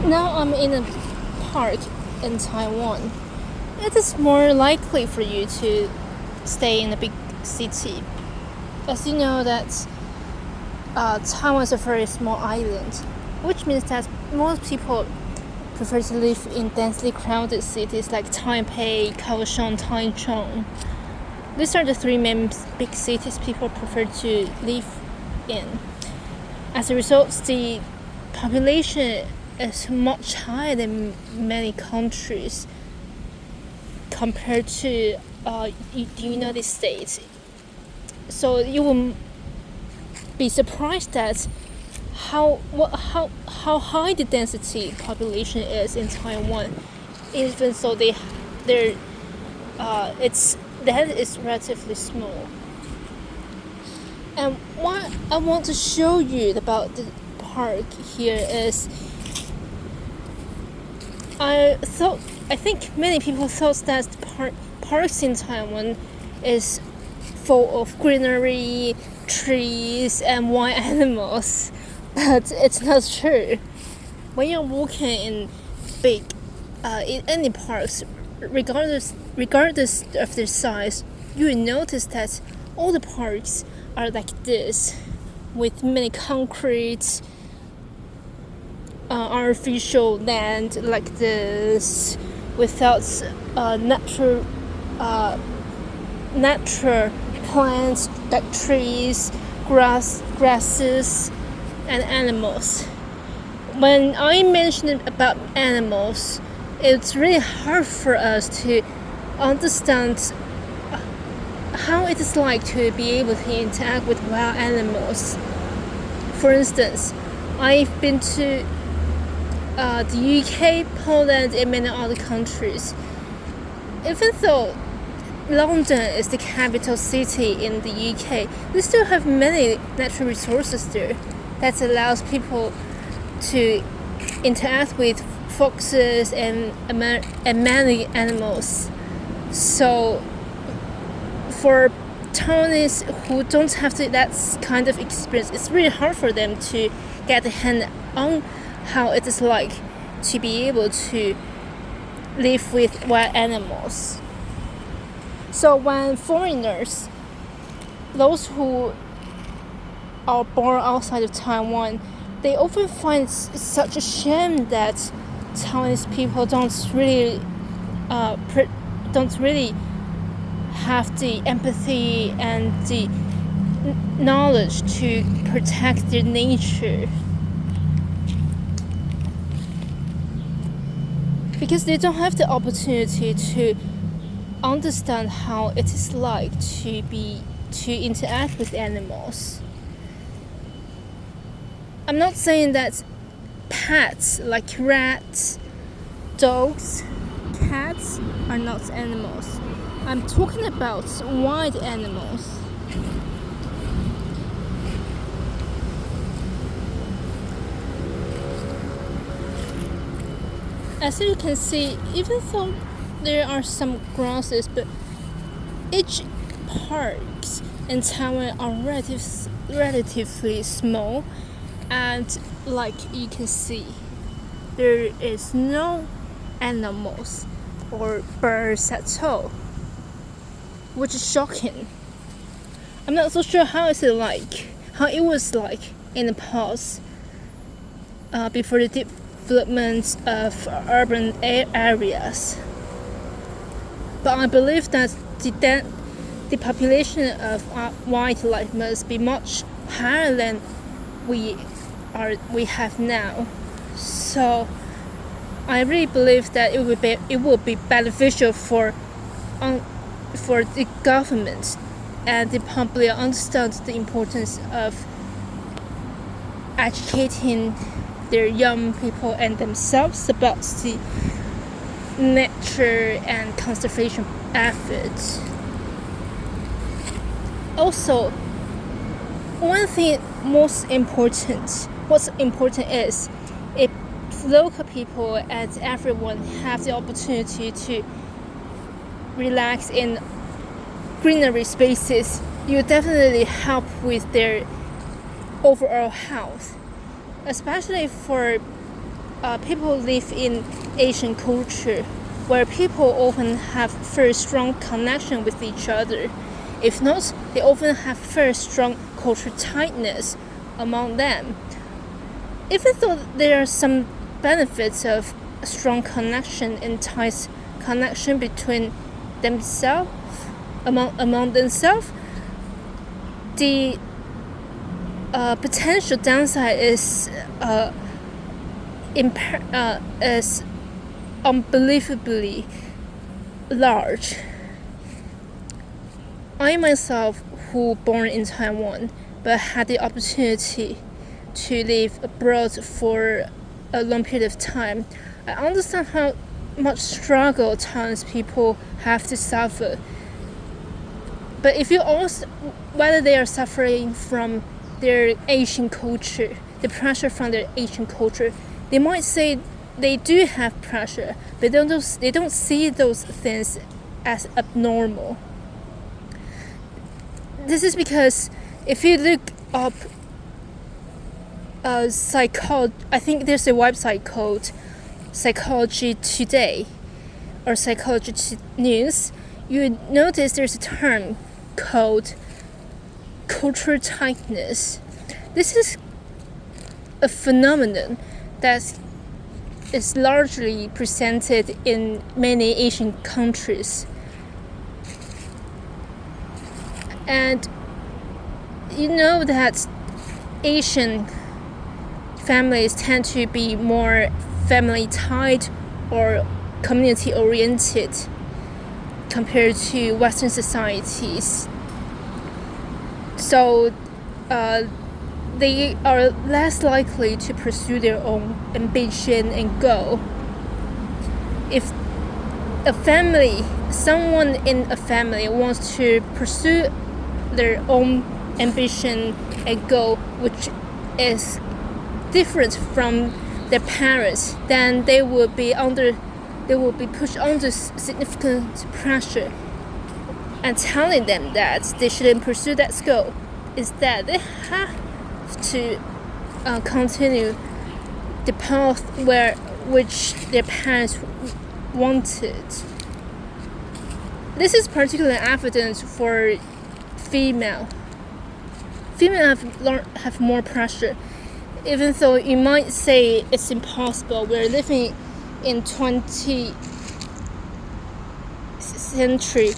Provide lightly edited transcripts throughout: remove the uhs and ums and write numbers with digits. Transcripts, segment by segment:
Now I'm in a park in Taiwan. It is more likely for you to stay in a big city. As you know that Taiwan is a very small island, which means that most people prefer to live in densely crowded cities like Taipei, Kaohsiung, Taichung. These are the three main big cities people prefer to live in. As a result, the population is much higher than many countries compared to the United States. So you will be surprised at how high the density population is in Taiwan, even though that is relatively small. And what I want to show you about the park here is I think many people thought that parks in Taiwan is full of greenery, trees, and wild animals, but it's not true. When you're walking in any parks, regardless of their size, you will notice that all the parks are like this, with many concrete, artificial land like this, without natural plants like trees, grasses, and animals. When I mentioned about animals, it's really hard for us to understand how it is like to be able to interact with wild animals. For instance, I've been to the UK, Poland, and many other countries. Even though London is the capital city in the UK, we still have many natural resources there that allows people to interact with foxes and many animals. So for Taiwanese who don't have that kind of experience, it's really hard for them to get a hand on how it is like to be able to live with wild animals. So when foreigners, those who are born outside of Taiwan, they often find such a shame that Taiwanese people don't really have the empathy and the knowledge to protect their nature, because they don't have the opportunity to understand how it is like to interact with animals. I'm not saying that pets like rats, dogs, cats are not animals. I'm talking about wild animals. As you can see, even though there are some grasses, but each parks in Taiwan are relatively small, and like you can see, there is no animals or birds at all, which is shocking. I'm not so sure how it was like in the past, before the development of urban areas. But I believe that the population of wildlife must be much higher than we have now. So I really believe that it would be beneficial for the government and the public understand the importance of educating their young people and themselves about the nature and conservation efforts. Also, one thing what's important is if local people and everyone have the opportunity to relax in greenery spaces, you definitely help with their overall health, especially for people live in Asian culture, where people often have very strong connection with each other. If not, they often have very strong cultural tightness among them. Even though there are some benefits of a strong connection and tight connection between themselves, among themselves, the potential downside is unbelievably large. I myself, who born in Taiwan, but had the opportunity to live abroad for a long period of time, I understand how much struggle townspeople have to suffer. But if you ask whether they are suffering from their Asian culture, the pressure from their Asian culture, they might say they do have pressure, but they don't see those things as abnormal. This is because if you look up I think there's a website called Psychology Today or Psychology News, you notice there's a term called cultural tightness. This is a phenomenon that is largely presented in many Asian countries. And you know that Asian families tend to be more family tied or community oriented compared to Western societies. So they are less likely to pursue their own ambition and goal. If someone in a family wants to pursue their own ambition and goal, which is different from their parents, then they will be pushed under significant pressure and telling them that they shouldn't pursue that goal. Instead, they have to continue the path which their parents wanted. This is particularly evident for female. Female have more pressure, even though you might say it's impossible. We're living in 20th century.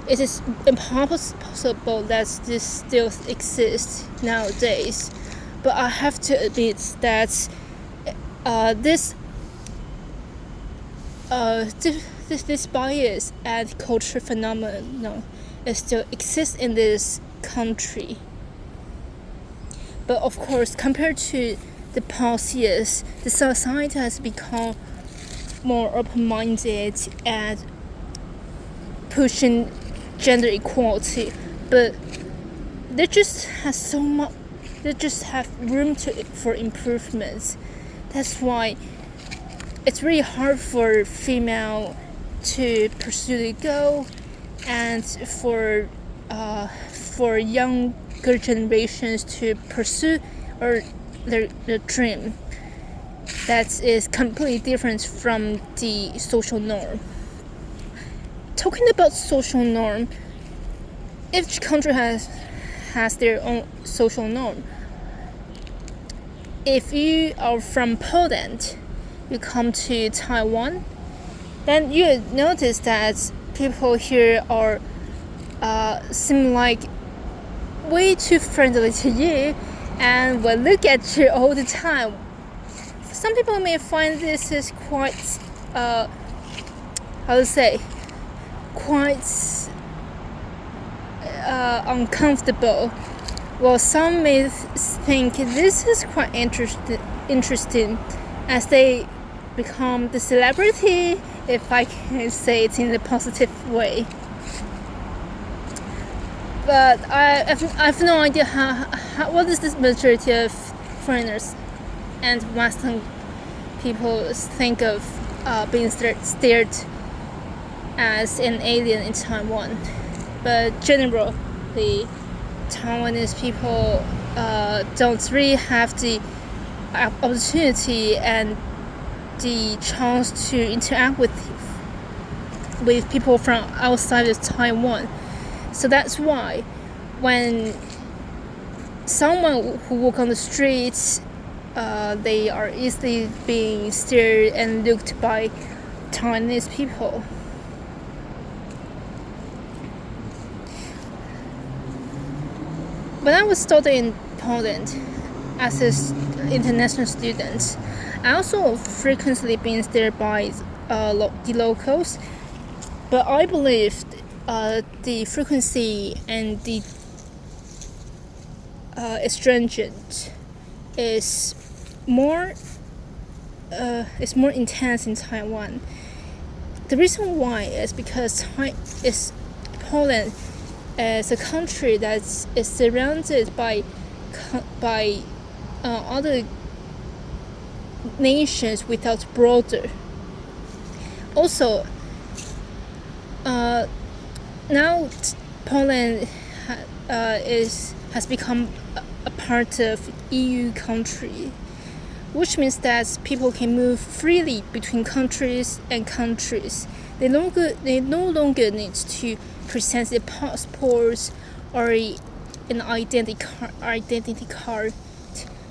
It is impossible that this still exists nowadays. But I have to admit that this bias and culture phenomenon still exists in this country. But of course, compared to the past years, the society has become more open-minded and pushing gender equality. But they just have room for improvements. That's why it's really hard for female to pursue the goal, and for younger generations to pursue their dream. That is completely different from the social norm. Talking about social norm, each country has their own social norm. If you are from Poland, you come to Taiwan, then you notice that people here seem like way too friendly to you and will look at you all the time. Some people may find this is quite uncomfortable. Well, some may think this is quite interesting as they become the celebrity, if I can say it in a positive way. But I have no idea what is this majority of foreigners and Western people think of being stared as an alien in Taiwan. But generally, Taiwanese people don't really have the opportunity and the chance to interact with people from outside of Taiwan. So that's why when someone who walk on the streets, they are easily being stared and looked by Chinese people. When I was studying in Poland as an international student, I also frequently been stared by the locals, but I believe the frequency and the astringent is more intense in Taiwan. The reason why is because Poland is a country that is surrounded by other nations without border. Also, now Poland has become a part of EU country, which means that people can move freely between countries and countries. They no longer need to present their passports or an identity card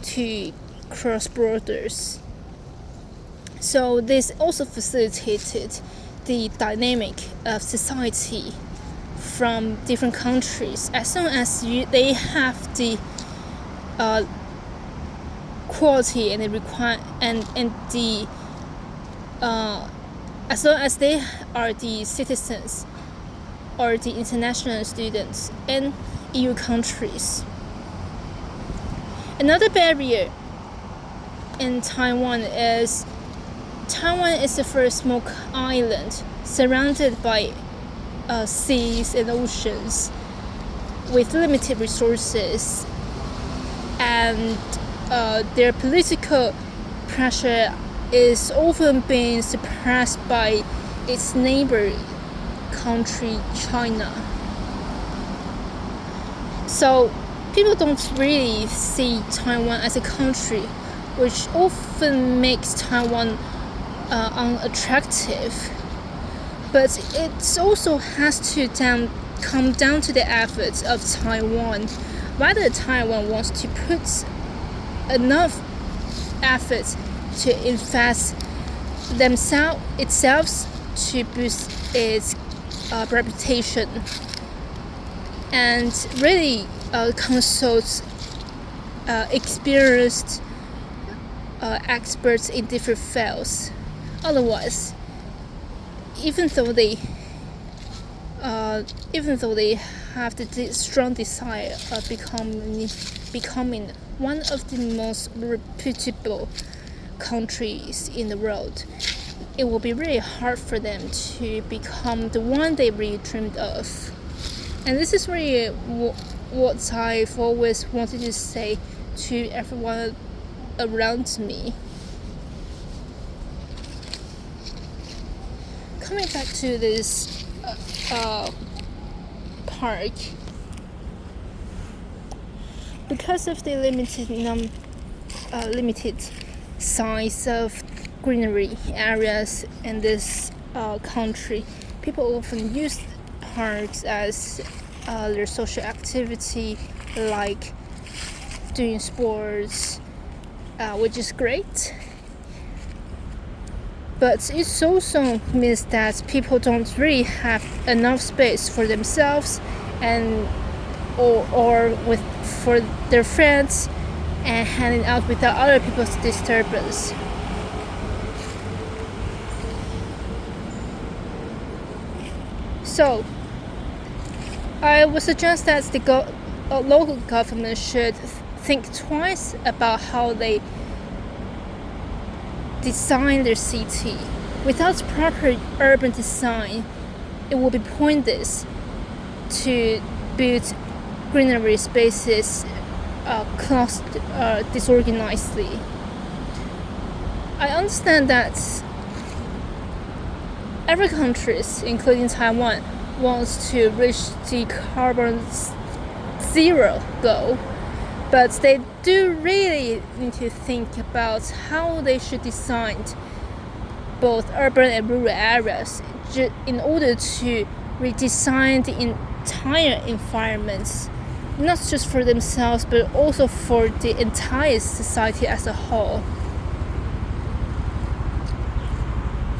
to cross borders. So this also facilitated the dynamic of society from different countries. As long as they have the quality and the as long as they are the citizens or the international students in EU countries. Another barrier in Taiwan is the first small island surrounded by seas and oceans with limited resources, and their political pressure is often being suppressed by its neighbor country, China. So people don't really see Taiwan as a country, which often makes Taiwan unattractive. But it also has to come down to the efforts of Taiwan. Whether Taiwan wants to put enough effort to invest itself to boost its reputation, and really consult experienced experts in different fields. Otherwise, even though they have the strong desire of becoming one of the most reputable countries in the world, it will be really hard for them to become the one they really dreamed of. And this is really what I've always wanted to say to everyone around me. Coming back to this park, because of the limited size of greenery areas in this country, people often use parks as their social activity, like doing sports, which is great. But it also means that people don't really have enough space for themselves and or for their friends, and hanging out without other people's disturbance. So I would suggest that the local government should think twice about how they design their city. Without proper urban design, it will be pointless to build greenery spaces disorganizedly. I understand that every country, including Taiwan, wants to reach the carbon zero goal, but they do really need to think about how they should design both urban and rural areas in order to redesign the entire environments, not just for themselves but also for the entire society as a whole.